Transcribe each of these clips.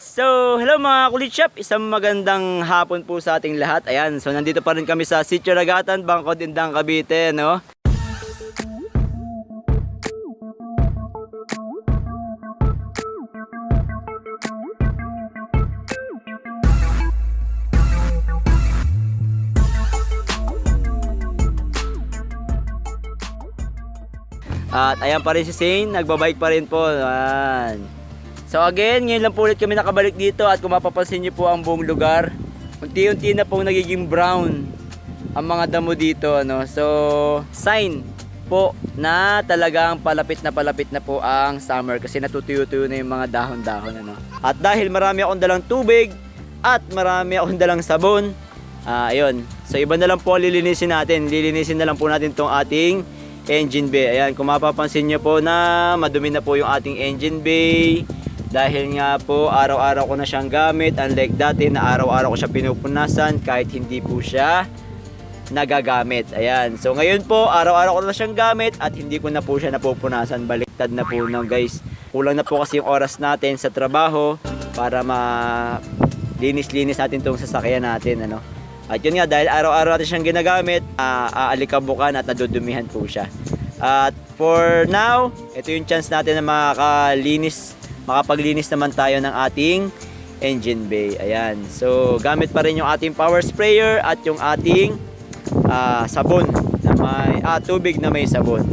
So, hello mga kulit shop, isang magandang hapon po sa ating lahat. Ayan, so nandito pa rin kami sa Sitio Ragatan, Bangkod, Indang, Cavite, no? At ayan pa rin si Shane, nagbabike pa rin po. Ayan. So again, ngayon lang po ulit kami nakabalik dito at kung mapapansin niyo po ang buong lugar, unti-unti na pong nagiging brown ang mga damo dito, ano. So, sign po na talagang palapit na po ang summer kasi natutuyo-tuyo na yung mga dahon-dahon, ano. At dahil marami akong dalang tubig at marami akong dalang sabon, ayun. So iba na lang po lilinisin natin. Lilinisin na lang po natin tong ating engine bay. Ayan, kung mapapansin nyo po na madumi na po yung ating engine bay dahil nga po araw-araw ko na siyang gamit, unlike dati na araw-araw ko siya pinupunasan kahit hindi po siya nagagamit. Ayan, so ngayon po araw-araw ko na siyang gamit at hindi ko na po siya napupunasan. Baliktad na po na guys, kulang na po kasi yung oras natin sa trabaho para linis-linis natin tong sasakyan natin, ano. At yun nga, dahil araw-araw natin siyang ginagamit, aalikabukan at nadudumihan po siya. At for now, ito yung chance natin na makapaglinis naman tayo ng ating engine bay. Ayan. So, gamit pa rin yung ating power sprayer at yung ating sabon na may tubig na may sabon.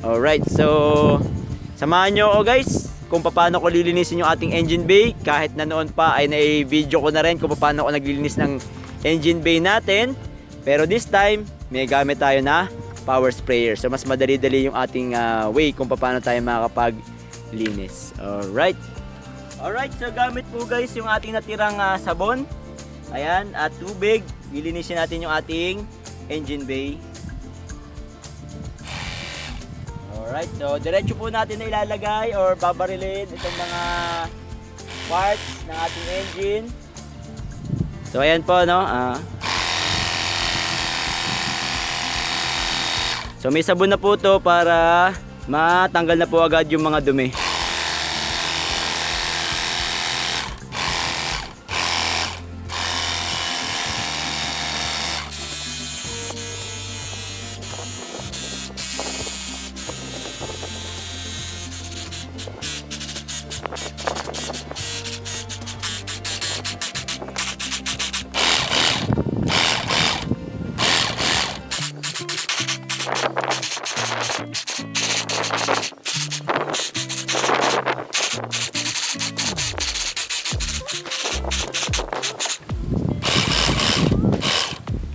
Alright, so samahan nyo ako guys kung paano ko lilinisin yung ating engine bay. Kahit na noon pa ay na-video ko na rin kung paano ako naglilinis ng engine bay natin. Pero this time, may gamit tayo na power sprayer. So mas madali-dali yung ating way kung paano tayo makapaglinis. Alright, so gamit po guys yung ating natirang sabon. Ayan, at tubig. Lilinisin natin yung ating engine bay. Alright, so diretso po natin na ilalagay or babarilin itong mga parts ng ating engine. So ayan po, no. So may sabon na po to para matanggal na po agad yung mga dumi.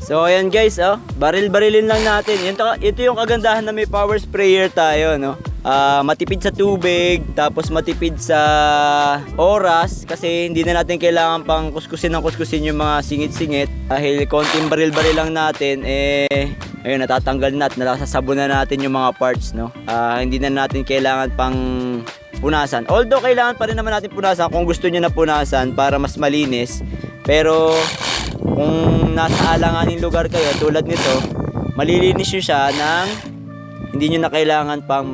So ayan guys, baril-barilin lang natin. Ito yung kagandahan na may power sprayer tayo, no. Matipid sa tubig, tapos matipid sa oras kasi hindi na natin kailangan pang kuskusin yung mga singit-singit. Dahil konting baril-baril lang natin, ayun, natatanggal na at nasasabon na natin yung mga parts, no. Hindi na natin kailangan pang punasan. Although kailangan pa rin naman natin punasan kung gusto niyo na punasan para mas malinis. Pero kung nasa alanganing lugar kayo tulad nito, malilinis nyo siya ng hindi nyo na kailangan pang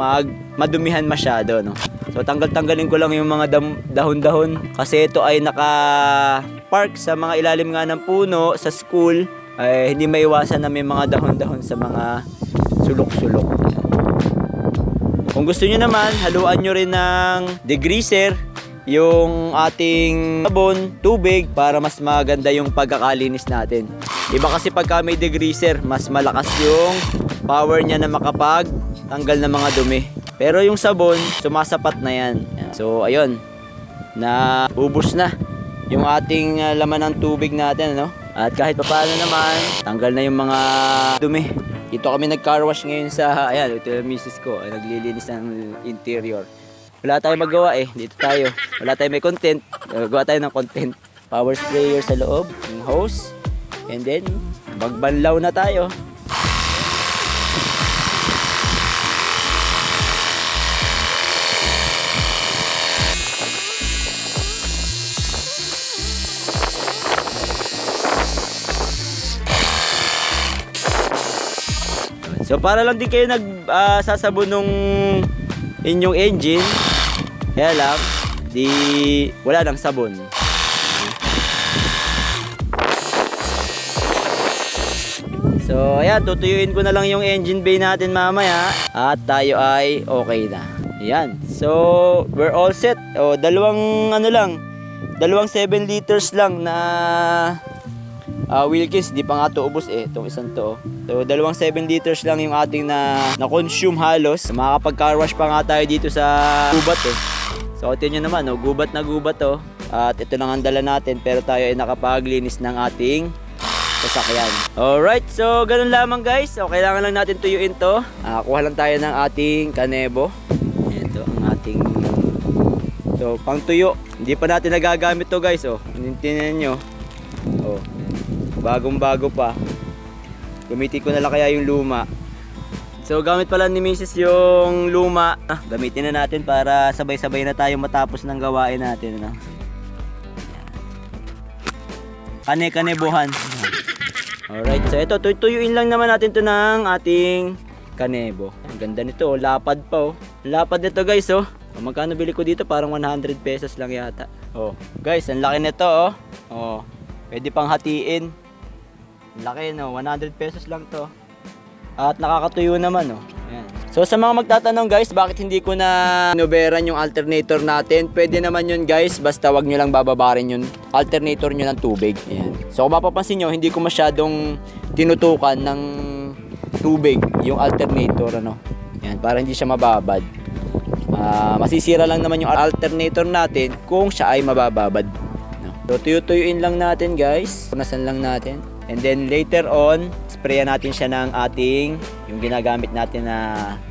madumihan masyado, no? So tanggalin ko lang yung mga dahon-dahon kasi ito ay naka-park sa mga ilalim nga ng puno sa school. Hindi maiwasan na may mga dahon-dahon sa mga sulok-sulok. Kung gusto nyo naman, haluan nyo rin ng degreaser yung ating sabon, tubig para mas maganda yung pagkakalinis natin. Iba kasi pagka may degreaser, mas malakas yung power niya na makapagtanggal ng mga dumi. Pero yung sabon, sumasapat na yan. So ayun, na ubos na yung ating laman ng tubig natin, no? At kahit papaano naman, tanggal na yung mga dumi. Dito kami nag-car wash ngayon sa, ayan, ito yung misis ko, ay naglilinis ng interior. Wala tayong magawa dito tayo. Wala tayong may content. Gawa tayo ng content. Power sprayer sa loob, yung hose. And then, magbanlaw na tayo. So para lang din kayo sasabon nung inyong engine, kaya lang di wala nang sabon. So ayan, tutuyuin ko na lang yung engine bay natin mamaya at tayo ay okay na. Ayan. So we're all set. O, dalawang 7 liters lang na Wilkins, di pa nga to ubos itong isang to. So dalawang 7 liters lang yung ating na-consume halos. Makakapag-car wash pa nga tayo dito sa gubat So tingnan nyo naman, gubat na gubat At ito lang ang dala natin, pero tayo ay nakapaglinis ng ating sasakyan. Alright, so ganun lamang guys. So kailangan lang natin tuyuin to. Kuha lang tayo ng ating kanebo. Ito ang ating pang tuyo. Hindi pa natin nagagamit to guys. Tingnan nyo. Bagong bago pa. Gamitin ko na lang kaya yung luma. So gamit pala ni Mrs. yung luma. Gamitin na natin para sabay-sabay na tayo matapos ng gawain natin. Kane-kanebohan. Alright, so ito, tuyuin lang naman natin to ng ating kanebo. Ang ganda nito, lapad pa Lapad nito guys Magkano bili ko dito? Parang 100 pesos lang yata. Guys, ang laki nito pwede pang hatiin. Ang laki 100 pesos lang to. At nakakatuyo naman Ayan. So sa mga magtatanong guys, bakit hindi ko na inoberan yung alternator natin? Pwede naman yun guys, basta wag nyo lang bababarin yung alternator nyo ng tubig. Ayan. So kung mapapansin nyo, hindi ko masyadong tinutukan ng tubig yung alternator Ayan, para hindi siya mababad. Masisira lang naman yung alternator natin kung siya ay mabababad. So tuyo-tuyuin lang natin guys. Punasan lang natin. And then later on, sprayan natin siya ng ating yung ginagamit natin na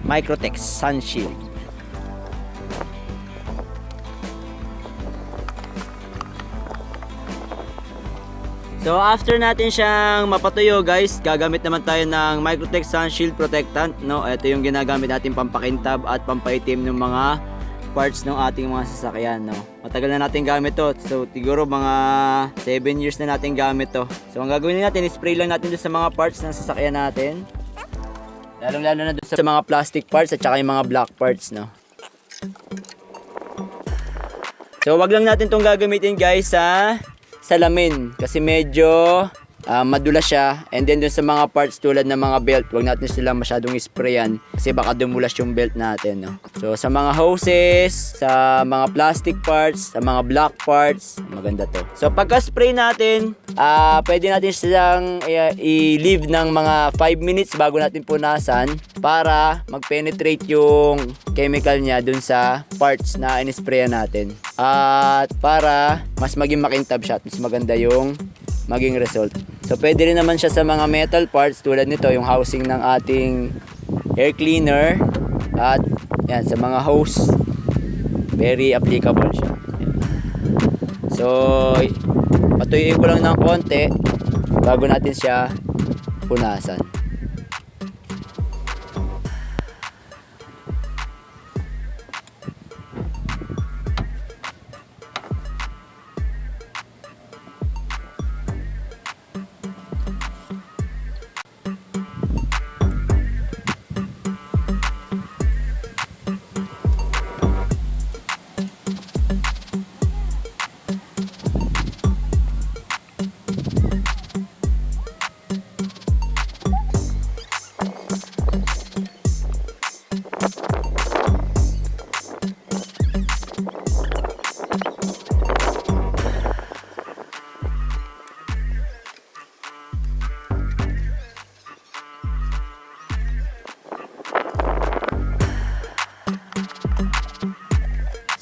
Microtex Sun Shield. So after natin siyang mapatuyo guys, gagamit naman tayo ng Microtex Sun Shield Protectant. Ito yung ginagamit natin pampakintab at pampaitim ng mga parts ng ating mga sasakyan. Matagal na natin gamit to. So siguro mga 7 years na natin gamit to. So ang gagawin natin, spray lang natin doon sa mga parts ng sasakyan natin. Lalong-lalo na doon sa mga plastic parts at saka yung mga black parts. So wag lang natin tong gagamitin guys sa salamin kasi medyo madulas siya. And then dun sa mga parts tulad ng mga belt, wag natin sila masyadong sprayan kasi baka dumulas yung belt natin. So sa mga hoses, sa mga plastic parts, sa mga black parts, maganda to. So pagka spray natin, pwede natin silang i-leave ng mga 5 minutes bago natin punasan para mag-penetrate yung chemical niya dun sa parts na in-sprayan natin. At para mas maging makintab siya at mas maganda yung maging result. So pwede rin naman siya sa mga metal parts tulad nito, yung housing ng ating air cleaner at yan sa mga hose. Very applicable siya. So patuyuin ko lang ng konti bago natin siya punasan.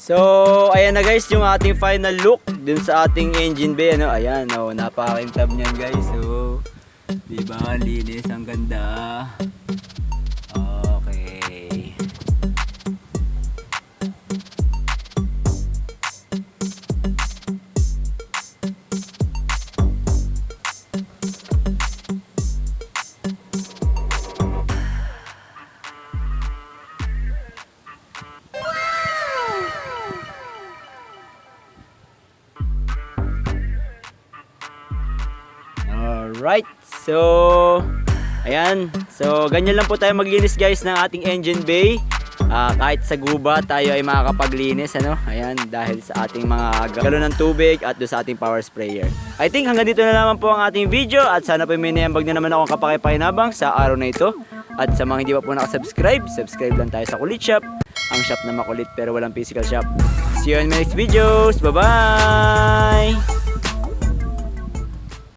So, ayan na guys, yung ating final look dun sa ating engine bay. Ayan, napakakintab niyan guys. So, diba, ang linis, ang ganda. Okay. Alright, so Ayan, so ganyan lang po tayo maglinis guys ng ating engine bay. Kahit sa guba tayo ay makakapaglinis, ano? Ayan, dahil sa ating mga galon ng tubig at do sa ating power sprayer. I think hanggang dito na naman po ang ating video at sana po may naiambag na naman akong kapakipakinabang sa araw na ito. At sa mga hindi pa po nakasubscribe, subscribe lang tayo sa Kulit Shop, ang shop na makulit pero walang physical shop. See you in my next videos. Bye-bye!